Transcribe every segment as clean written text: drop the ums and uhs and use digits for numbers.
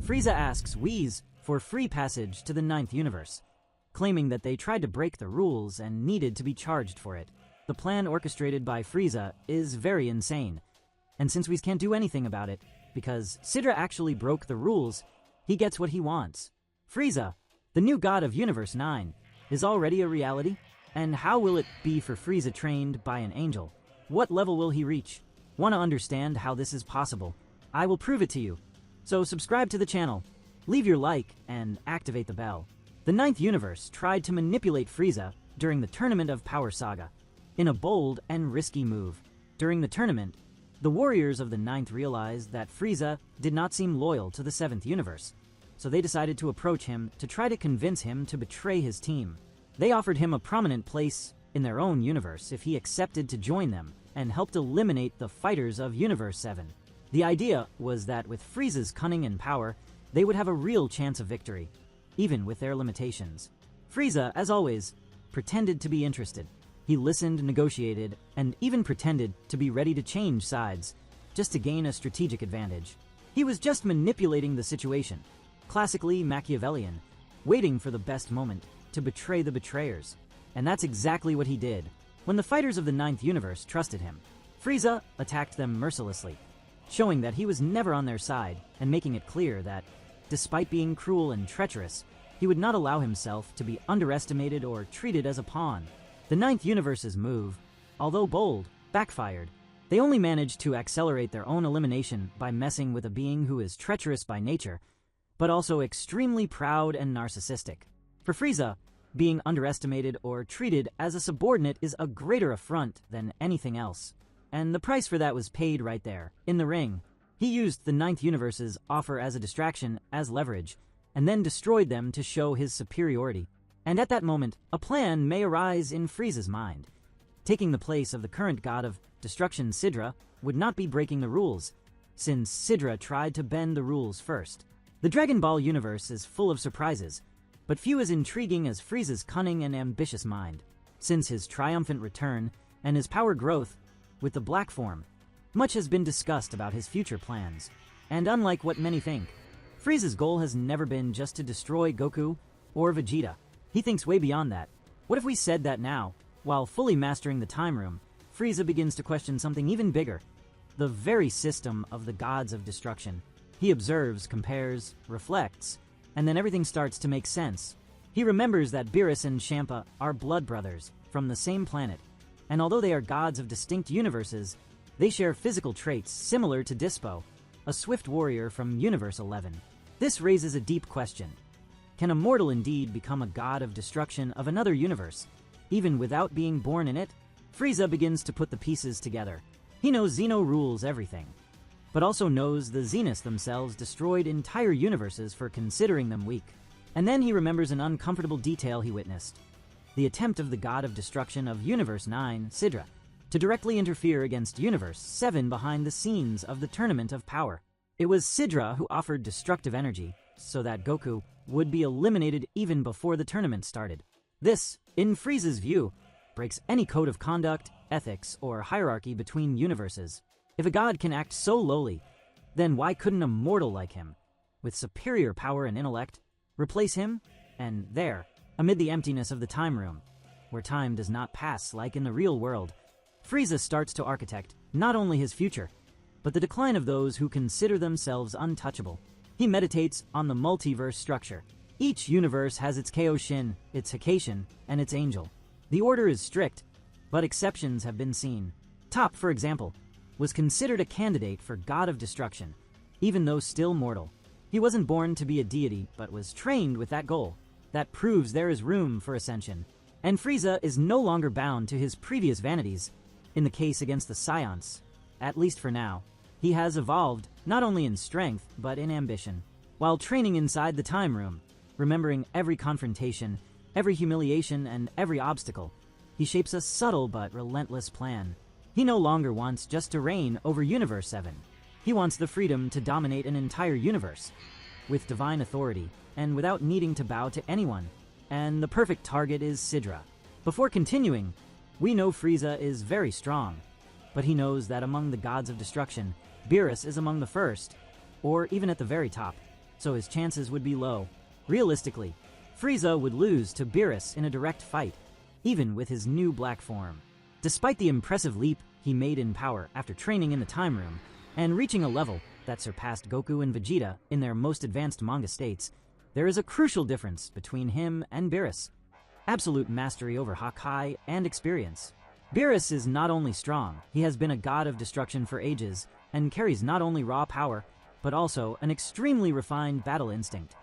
Frieza asks Whis for free passage to the 9th universe, claiming that they tried to break the rules and needed to be charged for it. The plan orchestrated by Frieza is very insane, and since Whis can't do anything about it, because Cidra actually broke the rules, he gets what he wants. Frieza, the new god of Universe 9, is already a reality, and how will it be for Frieza trained by an angel? What level will he reach? Want to understand how this is possible? I will prove it to you. So subscribe to the channel, leave your like, and activate the bell. The 9th universe tried to manipulate Frieza during the Tournament of Power Saga, in a bold and risky move. During the tournament, the warriors of the 9th realized that Frieza did not seem loyal to the 7th universe, so they decided to approach him to try to convince him to betray his team. They offered him a prominent place in their own universe if he accepted to join them and helped eliminate the fighters of Universe 7. The idea was that with Frieza's cunning and power, they would have a real chance of victory, even with their limitations. Frieza, as always, pretended to be interested. He listened, negotiated, and even pretended to be ready to change sides, just to gain a strategic advantage. He was just manipulating the situation, classically Machiavellian, waiting for the best moment to betray the betrayers. And that's exactly what he did. When the fighters of the 9th universe trusted him, Frieza attacked them mercilessly, showing that he was never on their side and making it clear that, despite being cruel and treacherous, he would not allow himself to be underestimated or treated as a pawn. The 9th universe's move, although bold, backfired. They only managed to accelerate their own elimination by messing with a being who is treacherous by nature, but also extremely proud and narcissistic. For Frieza, being underestimated or treated as a subordinate is a greater affront than anything else. And the price for that was paid right there, in the ring. He used the 9th universe's offer as a distraction, as leverage, and then destroyed them to show his superiority. And at that moment, a plan may arise in Frieza's mind. Taking the place of the current god of destruction Cidra would not be breaking the rules, since Cidra tried to bend the rules first. The Dragon Ball universe is full of surprises, but few as intriguing as Frieza's cunning and ambitious mind. Since his triumphant return and his power growth with the Black Form, much has been discussed about his future plans. And unlike what many think, Frieza's goal has never been just to destroy Goku or Vegeta. He thinks way beyond that. What if we said that now, while fully mastering the time room, Frieza begins to question something even bigger, the very system of the gods of destruction. He observes, compares, reflects, and then everything starts to make sense. He remembers that Beerus and Champa are blood brothers from the same planet, and although they are gods of distinct universes, they share physical traits similar to Dispo, a swift warrior from Universe 11. This raises a deep question. Can a mortal indeed become a god of destruction of another universe, even without being born in it? Frieza begins to put the pieces together. He knows Zeno rules everything, but also knows the Zeniths themselves destroyed entire universes for considering them weak. And then he remembers an uncomfortable detail he witnessed. The attempt of the god of destruction of Universe 9, Cidra, to directly interfere against Universe 7 behind the scenes of the Tournament of Power. It was Cidra who offered destructive energy, so that Goku would be eliminated even before the tournament started. This, in Frieza's view, breaks any code of conduct, ethics, or hierarchy between universes. If a god can act so lowly, then why couldn't a mortal like him, with superior power and intellect, replace him? And there, amid the emptiness of the time room, where time does not pass like in the real world, Frieza starts to architect not only his future, but the decline of those who consider themselves untouchable. He meditates on the multiverse structure. Each universe has its Kaioshin, its Hikashin, and its Angel. The order is strict, but exceptions have been seen. Top, for example, was considered a candidate for God of Destruction, even though still mortal. He wasn't born to be a deity, but was trained with that goal. That proves there is room for ascension. And Frieza is no longer bound to his previous vanities in the case against the Scions, at least for now. He has evolved, not only in strength, but in ambition. While training inside the time room, remembering every confrontation, every humiliation, and every obstacle, he shapes a subtle but relentless plan. He no longer wants just to reign over Universe 7. He wants the freedom to dominate an entire universe, with divine authority, and without needing to bow to anyone. And the perfect target is Cidra. Before continuing, we know Frieza is very strong, but he knows that among the gods of destruction, Beerus is among the first, or even at the very top. so his chances would be low. Realistically, Frieza would lose to Beerus in a direct fight, even with his new black form. Despite the impressive leap he made in power after training in the Time Room and reaching a level that surpassed Goku and Vegeta in their most advanced manga states, there is a crucial difference between him and Beerus: absolute mastery over Hakai and experience. Beerus is not only strong, he has been a god of destruction for ages and carries not only raw power, but also an extremely refined battle instinct,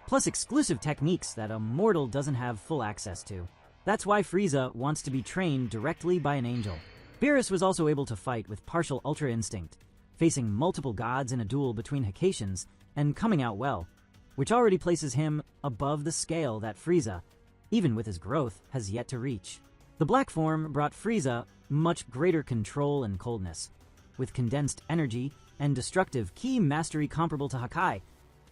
plus exclusive techniques that a mortal doesn't have full access to. That's why Frieza wants to be trained directly by an angel. Beerus was also able to fight with partial Ultra Instinct, facing multiple gods in a duel between Hakations and coming out well, which already places him above the scale that Frieza, even with his growth, has yet to reach. The black form brought Frieza much greater control and coldness, with condensed energy and destructive ki mastery comparable to Hakai,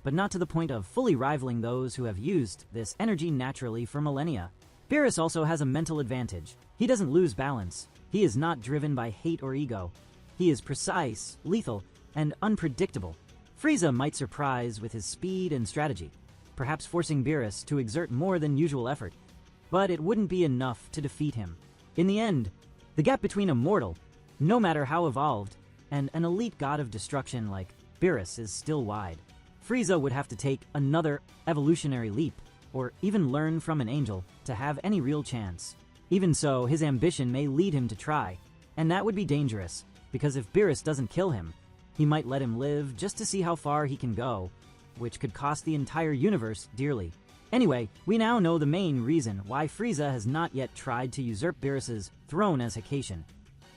but not to the point of fully rivaling those who have used this energy naturally for millennia. Beerus also has a mental advantage. He doesn't lose balance. He is not driven by hate or ego. He is precise, lethal, and unpredictable. Frieza might surprise with his speed and strategy, perhaps forcing Beerus to exert more than usual effort, but it wouldn't be enough to defeat him. In the end, the gap between a mortal, no matter how evolved, and an elite god of destruction like Beerus is still wide. Frieza would have to take another evolutionary leap, or even learn from an angel, to have any real chance. Even so, his ambition may lead him to try, and that would be dangerous, because if Beerus doesn't kill him, he might let him live just to see how far he can go, which could cost the entire universe dearly. Anyway, we now know the main reason why Frieza has not yet tried to usurp Beerus's throne as Hakation.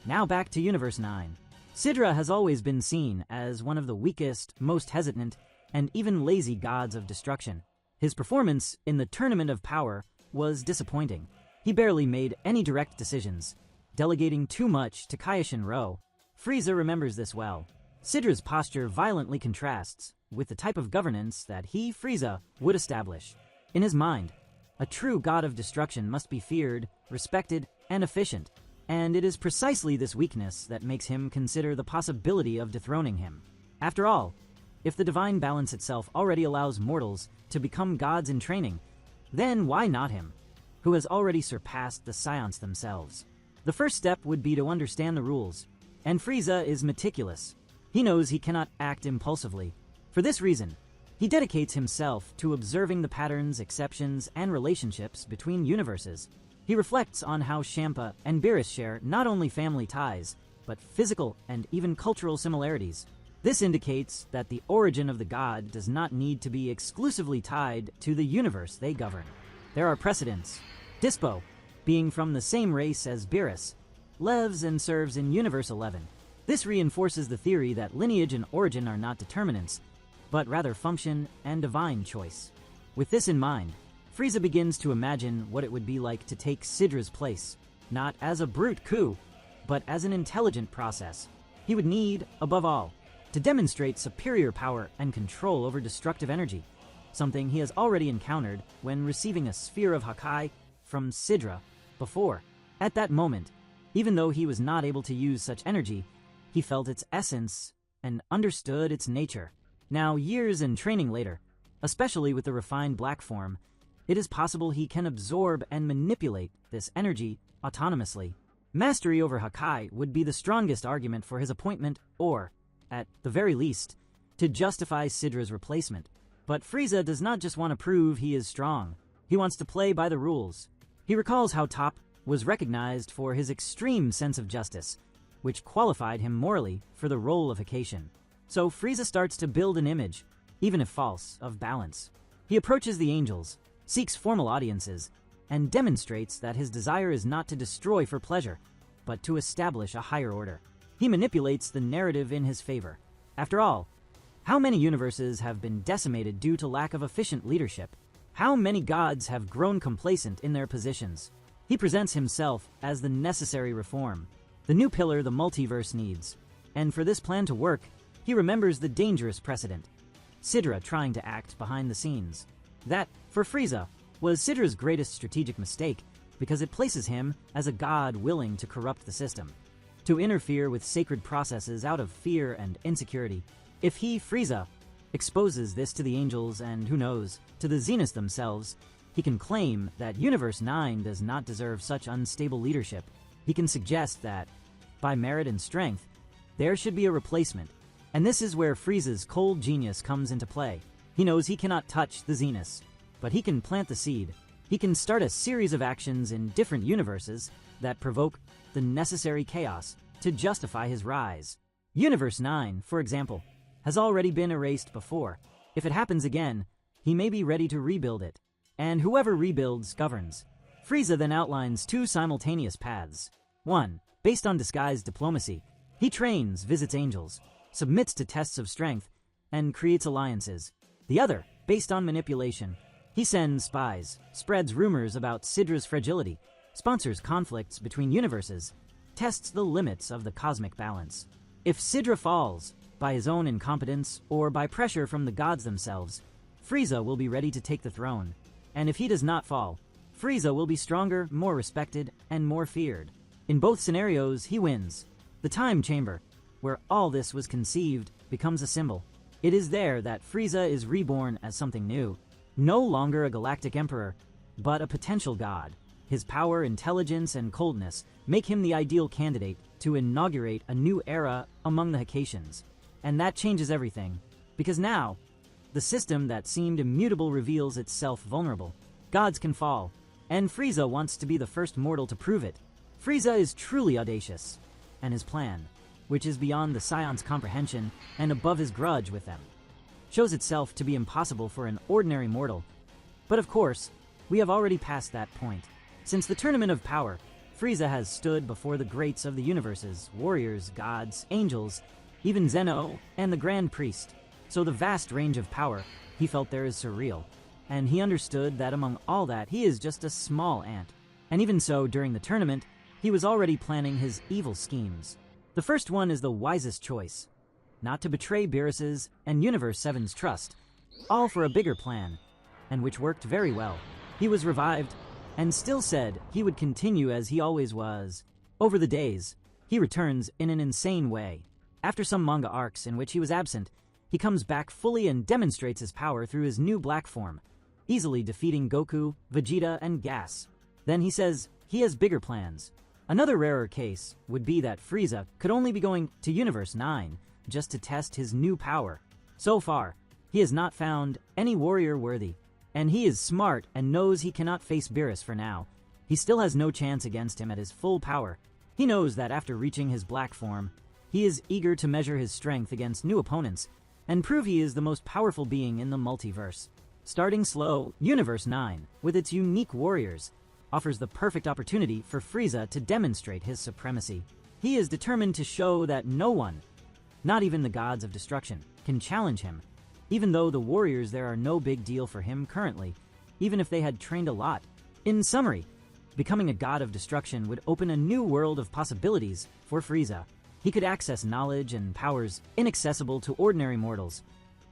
Now back to Universe 9. Cidra has always been seen as one of the weakest, most hesitant, and even lazy gods of destruction. His performance in the Tournament of Power was disappointing. He barely made any direct decisions, delegating too much to Kaioshin. Frieza remembers this well. Cidra's posture violently contrasts with the type of governance that he, Frieza, would establish. In his mind, a true god of destruction must be feared, respected, and efficient, and it is precisely this weakness that makes him consider the possibility of dethroning him. After all, if the divine balance itself already allows mortals to become gods in training, then why not him, who has already surpassed the Scions themselves? The first step would be to understand the rules, and Frieza is meticulous. He knows he cannot act impulsively. For this reason, he dedicates himself to observing the patterns, exceptions, and relationships between universes. He reflects on how Champa and Beerus share not only family ties, but physical and even cultural similarities. This indicates that the origin of the god does not need to be exclusively tied to the universe they govern. There are precedents. Dispo, being from the same race as Beerus, lives and serves in Universe 11. This reinforces the theory that lineage and origin are not determinants, but rather function and divine choice. With this in mind, Frieza begins to imagine what it would be like to take Cidra's place, not as a brute coup, but as an intelligent process. He would need, above all, to demonstrate superior power and control over destructive energy, something he has already encountered when receiving a sphere of Hakai from Cidra before. At that moment, even though he was not able to use such energy, he felt its essence and understood its nature. Now, years in training later, especially with the refined black form, it is possible he can absorb and manipulate this energy autonomously. Mastery over Hakai would be the strongest argument for his appointment, or, at the very least, to justify Cidra's replacement. But Frieza does not just want to prove he is strong. He wants to play by the rules. He recalls how Top was recognized for his extreme sense of justice, which qualified him morally for the role of Hakation. So Frieza starts to build an image, even if false, of balance. He approaches the angels, seeks formal audiences, and demonstrates that his desire is not to destroy for pleasure, but to establish a higher order. He manipulates the narrative in his favor. After all, how many universes have been decimated due to lack of efficient leadership? How many gods have grown complacent in their positions? He presents himself as the necessary reform, the new pillar the multiverse needs. And for this plan to work, he remembers the dangerous precedent: Cidra trying to act behind the scenes. That, for Frieza, was Cidra's greatest strategic mistake, because it places him as a god willing to corrupt the system, to interfere with sacred processes out of fear and insecurity. If he, Frieza, exposes this to the angels and, who knows, to the Zeniths themselves, he can claim that Universe 9 does not deserve such unstable leadership. He can suggest that, by merit and strength, there should be a replacement. And this is where Frieza's cold genius comes into play. He knows he cannot touch the Zeniths, but he can plant the seed. He can start a series of actions in different universes that provoke the necessary chaos to justify his rise. Universe 9, for example, has already been erased before. If it happens again, he may be ready to rebuild it. And whoever rebuilds governs. Frieza then outlines two simultaneous paths. One, based on disguised diplomacy, he trains, visits angels, submits to tests of strength, and creates alliances. The other, based on manipulation, he sends spies, spreads rumors about Cidra's fragility, sponsors conflicts between universes, tests the limits of the cosmic balance. If Cidra falls, by his own incompetence or by pressure from the gods themselves, Frieza will be ready to take the throne. And if he does not fall, Frieza will be stronger, more respected, and more feared. In both scenarios, he wins. The time chamber, where all this was conceived, becomes a symbol. It is there that Frieza is reborn as something new. No longer a galactic emperor, but a potential god. His power, intelligence, and coldness make him the ideal candidate to inaugurate a new era among the Hakations. And that changes everything, because now, the system that seemed immutable reveals itself vulnerable. Gods can fall, and Frieza wants to be the first mortal to prove it. Frieza is truly audacious, and his plan, which is beyond the Scion's comprehension and above his grudge with them, shows itself to be impossible for an ordinary mortal. But of course, we have already passed that point. Since the Tournament of Power, Frieza has stood before the greats of the universes, warriors, gods, angels, even Zeno, and the Grand Priest. So the vast range of power he felt there is surreal, and he understood that among all that he is just a small ant. And even so, during the tournament, he was already planning his evil schemes. The first one is the wisest choice, not to betray Beerus's and Universe 7's trust, all for a bigger plan, and which worked very well. He was revived, and still said he would continue as he always was. Over the days, he returns in an insane way. After some manga arcs in which he was absent, he comes back fully and demonstrates his power through his new black form, easily defeating Goku, Vegeta, and Gas. Then he says he has bigger plans. Another rarer case would be that Frieza could only be going to Universe 9 just to test his new power. So far, he has not found any warrior worthy, and he is smart and knows he cannot face Beerus for now. He still has no chance against him at his full power. He knows that after reaching his black form, he is eager to measure his strength against new opponents and prove he is the most powerful being in the multiverse. Starting slow, Universe 9, with its unique warriors, offers the perfect opportunity for Frieza to demonstrate his supremacy. He is determined to show that no one, not even the gods of destruction, can challenge him, even though the warriors there are no big deal for him currently, even if they had trained a lot. In summary, becoming a god of destruction would open a new world of possibilities for Frieza. He could access knowledge and powers inaccessible to ordinary mortals,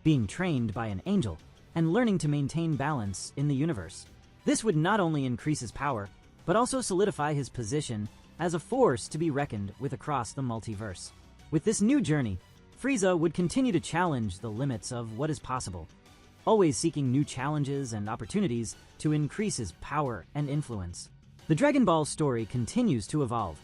being trained by an angel, and learning to maintain balance in the universe. This would not only increase his power, but also solidify his position as a force to be reckoned with across the multiverse. With this new journey, Frieza would continue to challenge the limits of what is possible, always seeking new challenges and opportunities to increase his power and influence. The Dragon Ball story continues to evolve,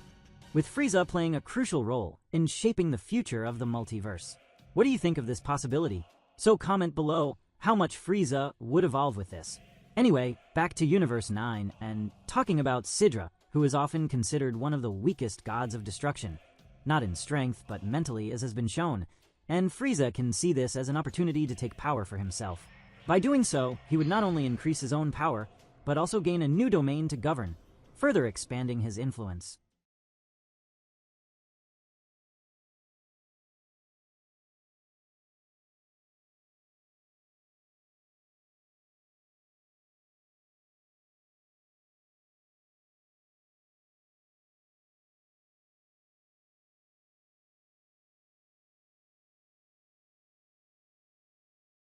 with Frieza playing a crucial role in shaping the future of the multiverse. What do you think of this possibility? So comment below how much Frieza would evolve with this. Anyway, back to Universe 9 and talking about Cidra, who is often considered one of the weakest gods of destruction, not in strength but mentally as has been shown, and Frieza can see this as an opportunity to take power for himself. By doing so, he would not only increase his own power, but also gain a new domain to govern, further expanding his influence.